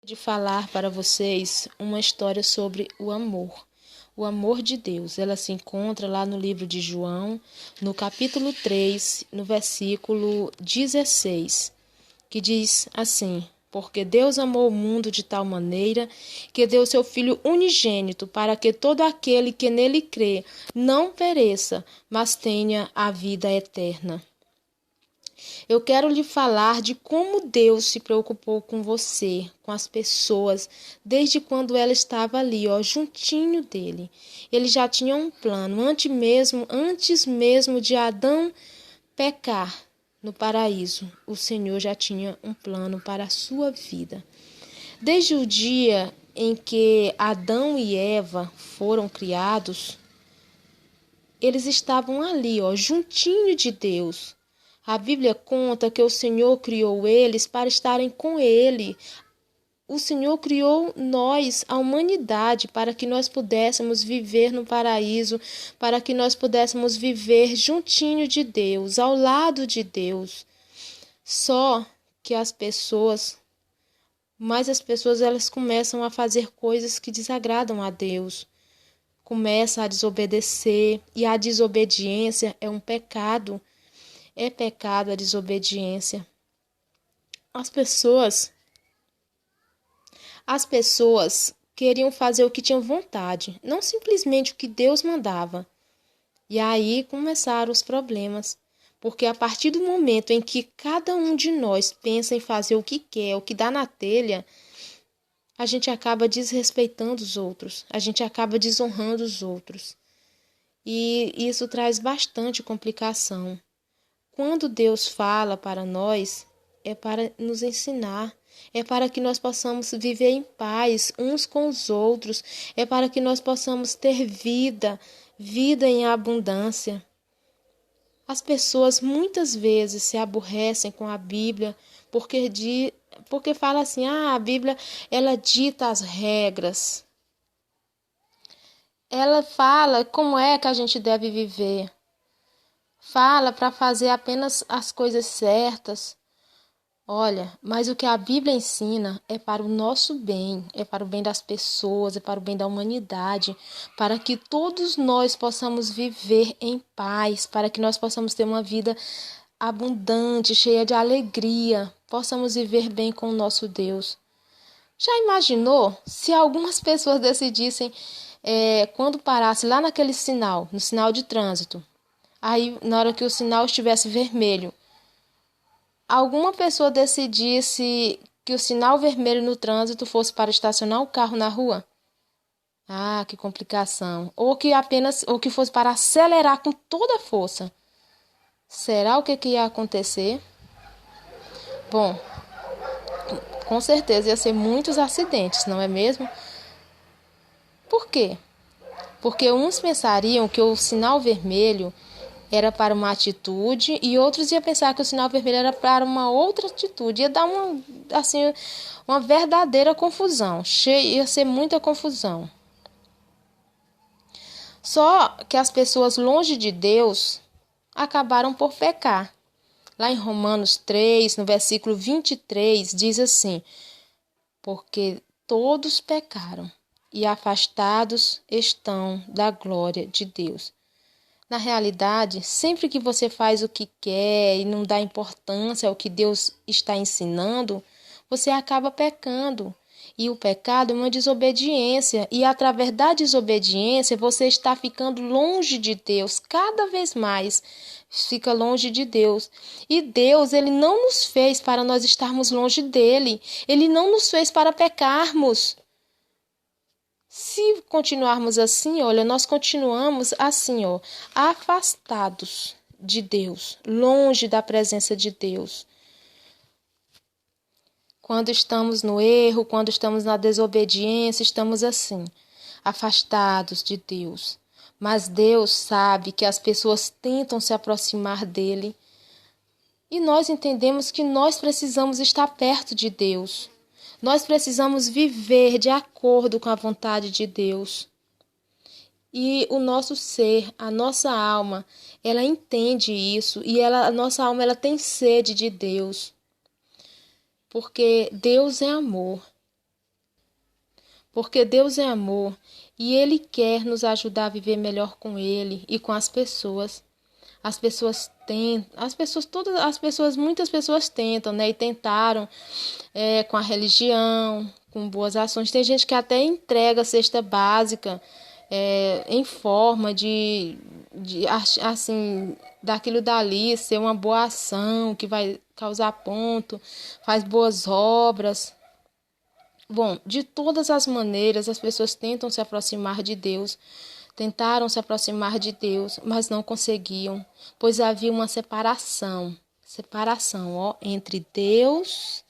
De falar para vocês uma história sobre o amor de Deus. Ela se encontra lá no livro de João, no capítulo 3, no versículo 16, que diz assim: Porque Deus amou o mundo de tal maneira que deu seu Filho unigênito, para que todo aquele que nele crê não pereça, mas tenha a vida eterna. Eu quero lhe falar de como Deus se preocupou com você, com as pessoas, desde quando ela estava ali, juntinho dele. Ele já tinha um plano, antes mesmo de Adão pecar no paraíso. O Senhor já tinha um plano para a sua vida. Desde o dia em que Adão e Eva foram criados, eles estavam ali, juntinho de Deus. A Bíblia conta que o Senhor criou eles para estarem com Ele. O Senhor criou nós, a humanidade, para que nós pudéssemos viver no paraíso, para que nós pudéssemos viver juntinho de Deus, ao lado de Deus. Só que as pessoas elas começam a fazer coisas que desagradam a Deus. Começa a desobedecer, e a desobediência é um pecado. É pecado a desobediência. As pessoas queriam fazer o que tinham vontade, não simplesmente o que Deus mandava. E aí começaram os problemas, porque a partir do momento em que cada um de nós pensa em fazer o que quer, o que dá na telha, a gente acaba desrespeitando os outros, a gente acaba desonrando os outros. E isso traz bastante complicação. Quando Deus fala para nós, é para nos ensinar, é para que nós possamos viver em paz uns com os outros, é para que nós possamos ter vida em abundância. As pessoas muitas vezes se aborrecem com a Bíblia porque fala assim: a Bíblia ela dita as regras. Ela fala como é que a gente deve viver. Fala para fazer apenas as coisas certas. Olha, mas o que a Bíblia ensina é para o nosso bem, é para o bem das pessoas, é para o bem da humanidade, para que todos nós possamos viver em paz, para que nós possamos ter uma vida abundante, cheia de alegria, possamos viver bem com o nosso Deus. Já imaginou se algumas pessoas decidissem, quando parasse lá naquele sinal, no sinal de trânsito, aí na hora que o sinal estivesse vermelho, alguma pessoa decidisse que o sinal vermelho no trânsito fosse para estacionar o carro na rua? Ah, que complicação. Ou que fosse para acelerar com toda a força. Será o que ia acontecer? Bom, com certeza ia ser muitos acidentes, não é mesmo? Por quê? Porque uns pensariam que o sinal vermelho era para uma atitude e outros iam pensar que o sinal vermelho era para uma outra atitude. Ia dar uma verdadeira confusão. Ia ser muita confusão. Só que as pessoas longe de Deus acabaram por pecar. Lá em Romanos 3, no versículo 23, diz assim: Porque todos pecaram e afastados estão da glória de Deus. Na realidade, sempre que você faz o que quer e não dá importância ao que Deus está ensinando, você acaba pecando. E o pecado é uma desobediência. E através da desobediência, você está ficando longe de Deus. Cada vez mais fica longe de Deus. E Deus, Ele não nos fez para nós estarmos longe dEle. Ele não nos fez para pecarmos. Se continuarmos assim, olha, nós continuamos assim, afastados de Deus, longe da presença de Deus. Quando estamos no erro, quando estamos na desobediência, estamos assim, afastados de Deus. Mas Deus sabe que as pessoas tentam se aproximar dele. E nós entendemos que nós precisamos estar perto de Deus. Nós precisamos viver de acordo com a vontade de Deus. E o nosso ser, a nossa alma, ela entende isso e a nossa alma ela tem sede de Deus. Porque Deus é amor. porque Deus é amor e Ele quer nos ajudar a viver melhor com Ele e com as pessoas. Muitas pessoas tentam, né? E tentaram com a religião, com boas ações. Tem gente que até entrega a cesta básica em forma assim, daquilo dali ser uma boa ação que vai causar ponto, faz boas obras. Bom, de todas as maneiras as pessoas tentam se aproximar de Deus, tentaram se aproximar de Deus, mas não conseguiam, pois havia uma separação, entre Deus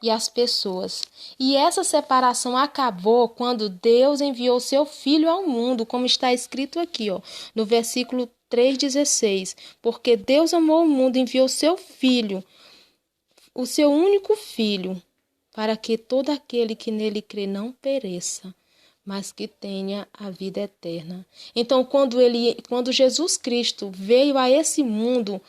e as pessoas. E essa separação acabou quando Deus enviou seu Filho ao mundo, como está escrito aqui, no versículo 3,16. Porque Deus amou o mundo e enviou seu Filho, o seu único Filho, para que todo aquele que nele crê não pereça, mas que tenha a vida eterna. Então, quando Jesus Cristo veio a esse mundo,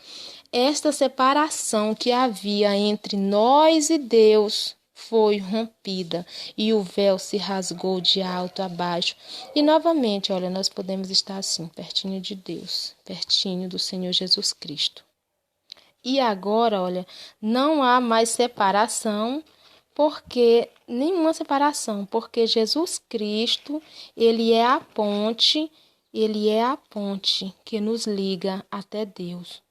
esta separação que havia entre nós e Deus foi rompida e o véu se rasgou de alto a baixo. E novamente, olha, nós podemos estar assim, pertinho de Deus, pertinho do Senhor Jesus Cristo. E agora, olha, não há mais separação, nenhuma separação, porque Jesus Cristo, ele é a ponte que nos liga até Deus.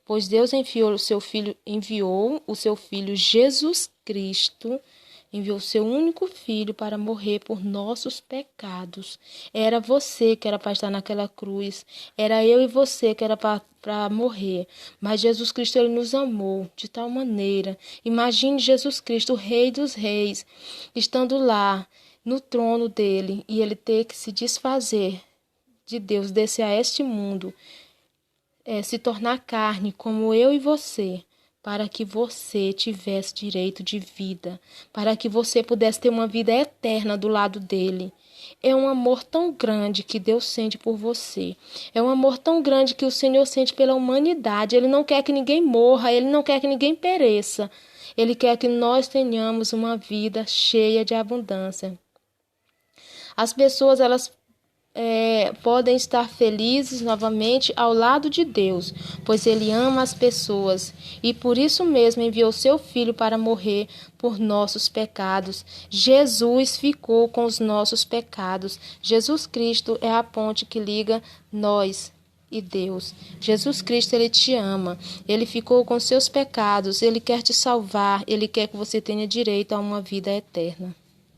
Pois Deus enviou o seu filho Jesus Cristo, enviou o seu único filho para morrer por nossos pecados. Era você que era para estar naquela cruz, era eu e você que era para morrer, mas Jesus Cristo, ele nos amou de tal maneira. Imagine Jesus Cristo, o Rei dos Reis, estando lá no trono dele e ele ter que se desfazer de Deus, descer a este mundo, se tornar carne como eu e você, para que você tivesse direito de vida, para que você pudesse ter uma vida eterna do lado dele. É um amor tão grande que Deus sente por você. É um amor tão grande que o Senhor sente pela humanidade. Ele não quer que ninguém morra, ele não quer que ninguém pereça. Ele quer que nós tenhamos uma vida cheia de abundância. As pessoas, elas podem estar felizes novamente ao lado de Deus, pois Ele ama as pessoas e por isso mesmo enviou seu Filho para morrer por nossos pecados. Jesus ficou com os nossos pecados. Jesus Cristo é a ponte que liga nós e Deus. Jesus Cristo, ele te ama, ele ficou com seus pecados, ele quer te salvar, ele quer que você tenha direito a uma vida eterna.